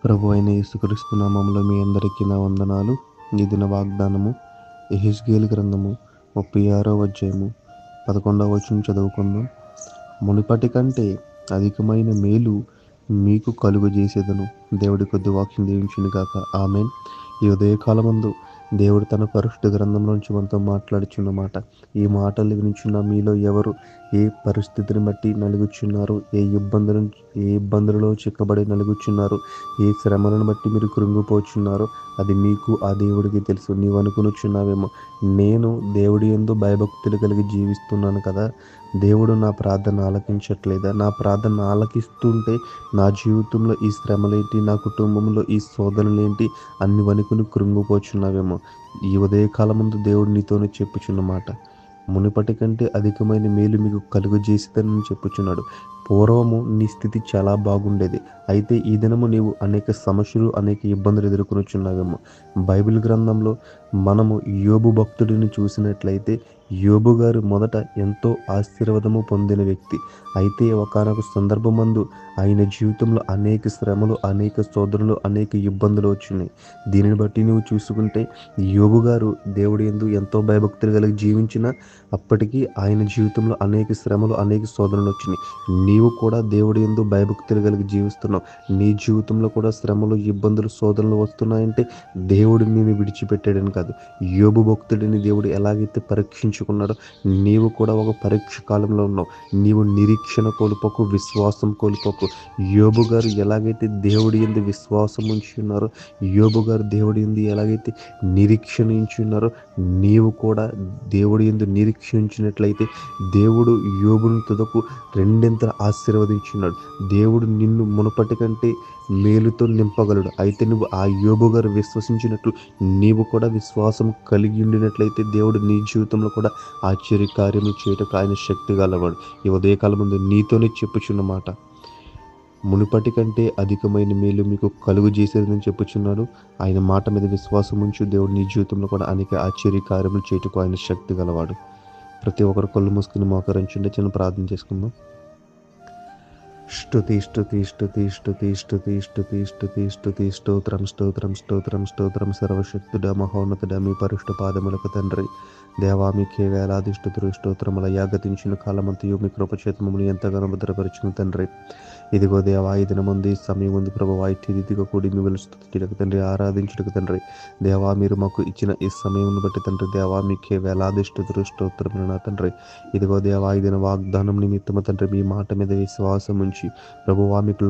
ప్రభు అయిన యేసుక్రీస్తు నామములో మీ అందరికీ నా వందనాలు. ఈ దిన వాగ్దానము యెహెజ్కేలు గ్రంథము 36వ అధ్యాయము 11వ వచనం చదువుకుందాం. మునుపటి కంటే అధికమైన మేలు మీకు కలుగజేసేదను. దేవుడి కొద్ది వాక్యం దీవించును గాక. ఆమేన్. ఈ ఉదయకాలమందు దేవుడు తన పరిశుద్ధ గ్రంథంలోంచి మనతో మాట్లాడుచున్న మాట. ఈ మాటలు వినిచున్న మీలో ఎవరు ఏ పరిస్థితిని బట్టి నలుగుచున్నారు, ఏ ఇబ్బందులలో చిక్కబడి నలుగుచున్నారు, ఏ శ్రమలను బట్టి మీరు కృంగిపోచున్నారో అది మీకు ఆ దేవుడికి తెలుసు. నీవు అనుకునుచున్నావేమో, నేను దేవుడి యందు భయభక్తులు కలిగి జీవిస్తున్నాను కదా, దేవుడు నా ప్రార్థన ఆలకించట్లేదా? నా ప్రార్థన ఆలకిస్తుంటే నా జీవితంలో ఈ శ్రమలేంటి, నా కుటుంబంలో ఈ శోధనలేంటి అన్ని వణుకుని కృంగిపోచున్నావేమో. ఈ ఉదయకాలం ముందు దేవుడు నీతోనే చెప్పుచున్న మాట. మునుపటి కంటే అధికమైన మేలు మీకు కలుగజేసిదని చెప్పుచున్నాడు. పూర్వము నీ స్థితి చాలా బాగుండేది, అయితే ఈ దినము నీవు అనేక సమస్యలు, అనేక ఇబ్బందులు ఎదుర్కొనుచున్నావేమో. బైబిల్ గ్రంథంలో మనము యోబు భక్తుడిని చూసినట్లయితే యోబు గారు మొదట ఎంతో ఆశీర్వాదము పొందిన వ్యక్తి. అయితే ఒకానొక సందర్భమందు ఆయన జీవితంలో అనేక శ్రమలు, అనేక శోధనలు, అనేక ఇబ్బందులు వచ్చినాయి. దీనిని బట్టి నువ్వు చూసుకుంటే యోబు గారు దేవుడి యందు ఎంతో భయభక్తులు కలిగి జీవించిన అప్పటికీ ఆయన జీవితంలో అనేక శ్రమలు, అనేక శోధనలు వచ్చినాయి. నీవు కూడా దేవుడి యందు భయభక్తులు కలిగి జీవిస్తున్నావు. నీ జీవితంలో కూడా శ్రమలు, ఇబ్బందులు, శోధనలు వస్తున్నాయంటే దేవుడు నిన్ను విడిచిపెట్టాడని కాదు. యోబు భక్తుడిని దేవుడు ఎలాగైతే పరీక్షించుకున్నాడో నీవు కూడా ఒక పరీక్ష కాలంలో ఉన్నావు. నీవు నిరీక్షణ కోల్పోకు, విశ్వాసం కోల్పోకు. యోబు గారు ఎలాగైతే దేవుడి యందు విశ్వాసం ఉంచి ఉన్నారో, యోబు గారు దేవుడి యందు ఎలాగైతే నిరీక్షణ ఉంచి ఉన్నారో, నీవు కూడా దేవుడి యందు నిరీక్ష ఉంచినట్లయితే దేవుడు యోబును తుదకు రెండింతలు ఆశీర్వదించున్నాడు. దేవుడు నిన్ను మునుపటి కంటే మేలుతో నింపగలడు. అయితే నువ్వు ఆ యోబు గారు విశ్వసించినట్లు నీవు కూడా విశ్వాసం కలిగి ఉండినట్లయితే దేవుడు నీ జీవితంలో కూడా ఆశ్చర్య కార్యము చేయటకు ఆయన శక్తి గలవాడు. ఈ ఉదయకాలం ముందు నీతోనే చెప్పుచున్న మాట. మునుపటి కంటే అధికమైన మేలు మీకు కలుగు చేసేదని చెప్పుచున్నాడు. ఆయన మాట మీద విశ్వాసం ఉంచు. దేవుడు నీ జీవితంలో కూడా అనేక ఆశ్చర్య కార్యములు చేయటకు ఆయన శక్తి గలవాడు. ప్రతి ఒక్కరు కళ్ళు మూసుకుని మోకరించండి. చిన్న ప్రార్థన చేసుకుందాం. స్తుతి స్తుతి స్తుతి స్తుతి స్తుతి స్తుతి స్తుతి స్తుతి స్తోత్రం స్తోత్రం స్తోత్రం స్తోత్రం సర్వశక్తుడా, మహోన్నతుడా, మీ పరిశుద్ధ పాదములకు తండ్రి. దేవా, మీకే వేలాది స్తుతులు స్తోత్రముల యాగతించిన కాలమంతయు మీ కృపచేతమును ఎంతగానో భద్రపరిచిన తండ్రి. ఇదిగో దేవా, ఈ దినముంది సమయం ఉంది ప్రభువా, ఇదిగో కూడి మిమ్మల్ని స్తుతించుటకు తండ్రి, ఆరాధించుటకు తండ్రి. దేవా, మీరు మాకు ఇచ్చిన ఈ సమయం బట్టి తండ్రి దేవా, మీకే వేలాది స్తుతులు స్తోత్రములు నా తండ్రి. ఇదిగో దేవా, ఈ దిన వాగ్దానం నిమిత్తము తండ్రి మీ మాట మీద విశ్వాసం ఉంచి ప్రభువా మీకు